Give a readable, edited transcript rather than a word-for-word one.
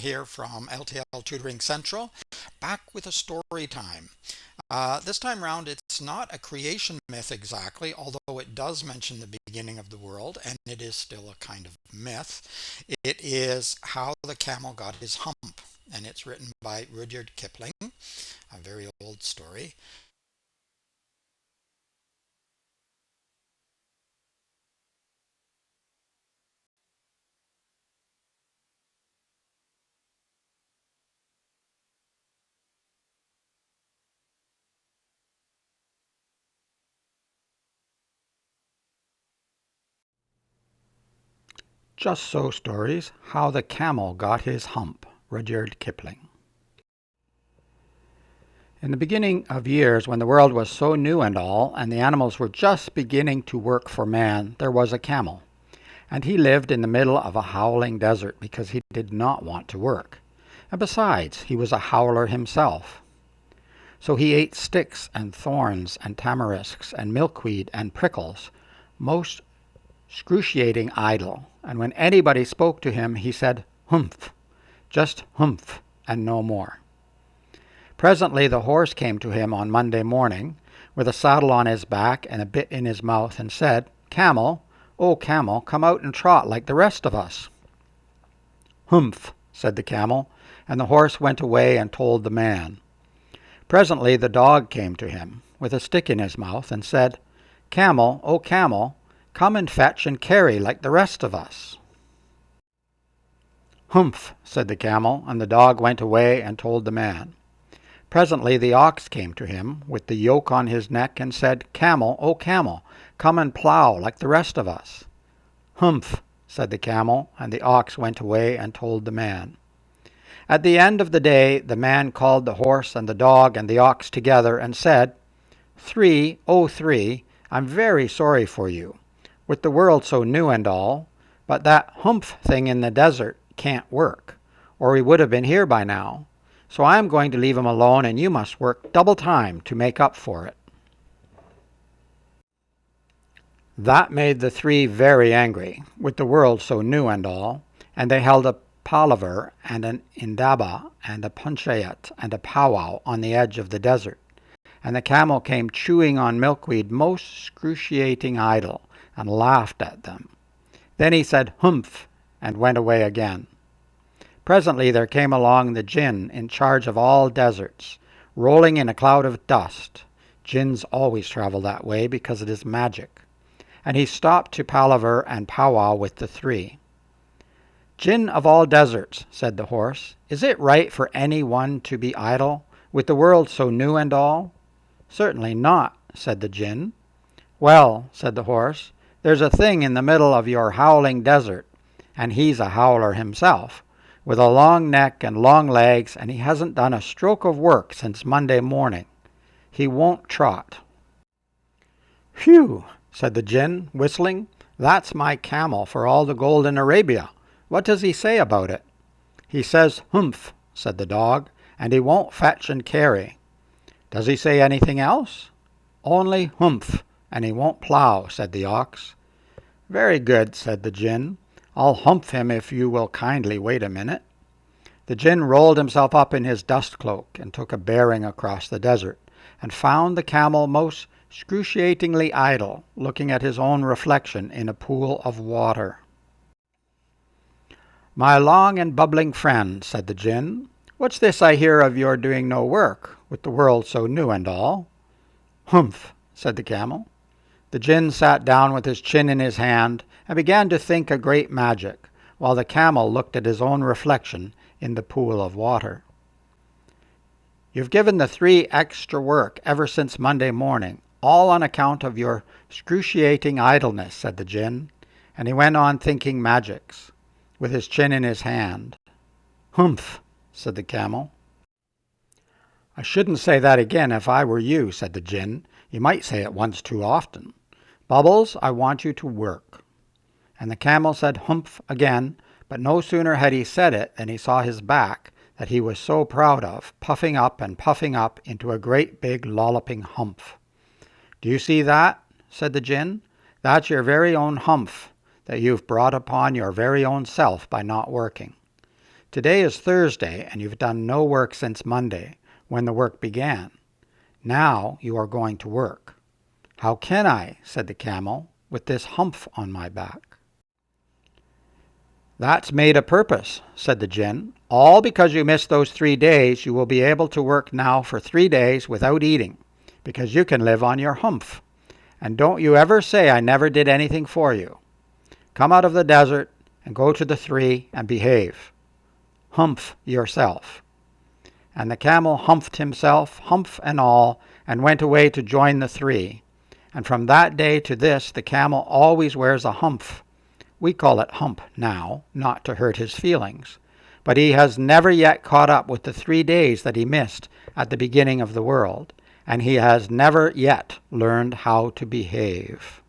here from L.T.L Tutoring Central, back with a story time. This time round, it's not a creation myth exactly, although it does mention the beginning of the world, and it is still a kind of myth. It is How the Camel Got His Hump, and it's written by Rudyard Kipling, a very old story. Just So Stories, How the Camel Got His Hump, Rudyard Kipling. In the beginning of years, when the world was so new and all, and the animals were just beginning to work for man, there was a camel. And he lived in the middle of a howling desert because he did not want to work. And besides, he was a howler himself. So he ate sticks and thorns and tamarisks and milkweed and prickles, most excruciating idle. And when anybody spoke to him, he said, "Humph," just humph, and no more. Presently the horse came to him on Monday morning, with a saddle on his back and a bit in his mouth, and said, "Camel, oh camel, come out and trot like the rest of us." "Humph," said the camel, and the horse went away and told the man. Presently the dog came to him, with a stick in his mouth, and said, "Camel, oh camel, come and fetch and carry like the rest of us." "Humph," said the camel, and the dog went away and told the man. Presently the ox came to him, with the yoke on his neck, and said, "Camel, oh camel, come and plough like the rest of us." "Humph," said the camel, and the ox went away and told the man. At the end of the day the man called the horse and the dog and the ox together and said, "Three, oh three, I'm very sorry for you, with the world so new and all, but that humph thing in the desert can't work, or we would have been here by now. So I am going to leave him alone, and you must work double time to make up for it." That made the three very angry, with the world so new and all, and they held a palaver and an indaba and a punchayat and a powwow on the edge of the desert. And the camel came chewing on milkweed most excruciating idle, and laughed at them. Then he said, "Humph," and went away again. Presently there came along the Jinn in charge of all deserts, rolling in a cloud of dust. Jinns always travel that way because it is magic. And he stopped to palaver and powwow with the three. "Jinn of all deserts," said the horse, "is it right for any one to be idle, with the world so new and all?" "Certainly not," said the Jinn. "Well," said the horse, "there's a thing in the middle of your howling desert, and he's a howler himself, with a long neck and long legs, and he hasn't done a stroke of work since Monday morning. He won't trot." "Phew," said the Jinn, whistling, "that's my camel for all the gold in Arabia. What does he say about it?" "He says humph," said the dog, "and he won't fetch and carry." "Does he say anything else?" "Only humph, and he won't plough," said the ox. "Very good," said the Jinn. "I'll humph him if you will kindly wait a minute." The Jinn rolled himself up in his dust cloak and took a bearing across the desert, and found the camel most excruciatingly idle, looking at his own reflection in a pool of water. "My long and bubbling friend," said the Jinn, "what's this I hear of your doing no work, with the world so new and all?" "Humph," said the camel. The Jinn sat down with his chin in his hand and began to think a great magic, while the camel looked at his own reflection in the pool of water. "You've given the three extra work ever since Monday morning, all on account of your excruciating idleness," said the Jinn, and he went on thinking magics, with his chin in his hand. "Humph," said the camel. "I shouldn't say that again if I were you," said the Jinn. "You might say it once too often. Bubbles, I want you to work." And the camel said humph again, but no sooner had he said it than he saw his back, that he was so proud of, puffing up and puffing up into a great big lolloping humph. "Do you see that?" said the Jinn. "That's your very own humph that you've brought upon your very own self by not working. Today is Thursday, and you've done no work since Monday, when the work began. Now you are going to work. How can I, said the camel, with this hump on my back? That's made a purpose, said the Jinn. All because you missed those 3 days, you will be able to work now for 3 days without eating, because you can live on your hump. And don't you ever say I never did anything for you. Come out of the desert and go to the 3 and behave. Hump yourself. And the camel humped himself, hump and all, and went away to join the 3. And from that day to this, the camel always wears a hump. We call it hump now, not to hurt his feelings. But he has never yet caught up with the 3 days that he missed at the beginning of the world, and he has never yet learned how to behave.